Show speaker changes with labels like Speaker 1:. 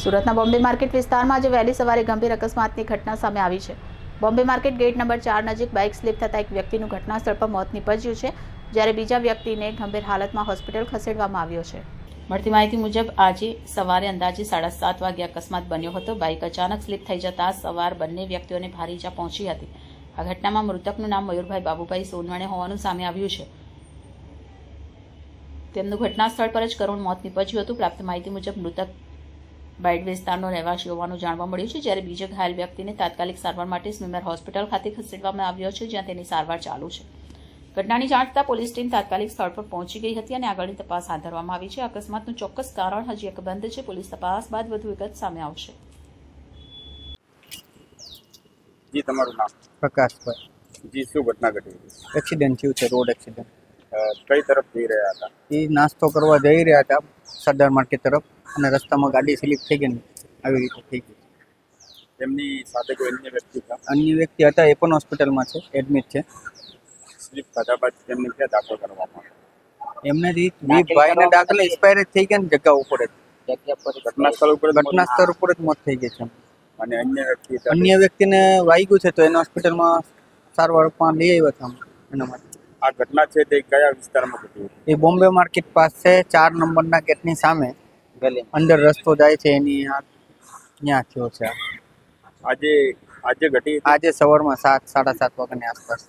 Speaker 1: સુરતના બોમ્બે માર્કેટ વિસ્તારમાં આજે વહેલી સવારે ગંભીર અકસ્માતની ઘટના સામે આવી છે। બોમ્બે માર્કેટ ગેટ નંબર 4 નજીક બાઇક સ્લીપ થતાં એક વ્યક્તિનું ઘટના સ્થળ પર મોત નીપજ્યું છે, જ્યારે બીજા વ્યક્તિને ગંભીર હાલતમાં હોસ્પિટલ ખસેડવામાં આવ્યો છે। મળતી માહિતી મુજબ આજે સવારે અંદાજે 7:30 વાગે અકસ્માત બન્યો હતો। બાઇક અચાનક સ્લીપ થઈ જતાં સવાર બંને વ્યક્તિઓને ભારે ઈજા પહોંચી હતી। આ ઘટનામાં મૃતકનું નામ મયુરભાઈ બાબુભાઈ સોનવણે હોવાનું સામે આવ્યું છે। તેમનું ઘટના સ્થળ પર જ કરુણ મોત નીપજ્યું હતું। પ્રાપ્ત માહિતી મુજબ મૃતક બાઇડ વિસ્તારનો રહેવાસી હોવાનું જાણવા મળ્યું છે, જ્યારે બીજા ઘાયલ વ્યક્તિને તાત્કાલિક સારવાર માટે સ્મીમેર હોસ્પિટલ ખાતે ખસેડવામાં આવ્યો છે, જ્યાં તેની સારવાર ચાલુ છે। ઘટનાની જાણ થતાં પોલીસ ટીમ તાત્કાલિક સ્થળ પર પહોંચી ગઈ હતી અને આગળની તપાસ હાથ ધરવામાં આવી છે। અકસ્માતનું ચોક્કસ કારણ હજી અકબંધ છે। પોલીસ તપાસ બાદ વધુ વિગત સામે આવશે।
Speaker 2: જી, તમારું નામ?
Speaker 3: પ્રકાશભાઈ।
Speaker 2: જી, શું ઘટના ઘટી હતી?
Speaker 3: એક્સિડન્ટ થયું છે, રોડ એક્સિડન્ટ।
Speaker 2: કઈ તરફ જઈ રહ્યા હતા?
Speaker 3: એ નાસ્તો કરવા જઈ રહ્યા હતા સરદાર માર્કેટ તરફ, અને રસ્તામાં ગાડી સ્લીપ થઈ ગઈ ને આવી રીતે થઈ ગઈ।
Speaker 2: તેમની સાથે કોઈ અન્ય વ્યક્તિ હતા?
Speaker 3: અન્ય વ્યક્તિ હતા, એ પણ હોસ્પિટલમાં છે, એડમિટ છે।
Speaker 2: સ્લીપ થતા બાદ તેમને ક્યાં દાખલ કરવામાં આવ્યા?
Speaker 3: એમને ભાઈને દાખલે એક્સપાયર થઈ ગયા ને જગ્યા ઉપર જ,
Speaker 2: ઘટના સ્થળ ઉપર
Speaker 3: ઘટના સ્થળ ઉપર જ મોત થઈ ગઈ છે।
Speaker 2: અને અન્ય વ્યક્તિ હતા?
Speaker 3: અન્ય વ્યક્તિને વાગ્યું છે, તો એને હોસ્પિટલમાં સારવારમાં લઈ આવ્યા હતા એના માટે।
Speaker 2: આ ઘટના છે તે કયા વિસ્તારમાં ઘટી હતી?
Speaker 3: એ બોમ્બે માર્કેટ પાસે 4 નંબરના ગેટની સામે અંદર રસ્તો જાય છે, એની ત્યાં થયો છે।
Speaker 2: આજે ઘટી હતી?
Speaker 3: આજે સવારમાં 7-7:30 વાગ્યાની આસપાસ।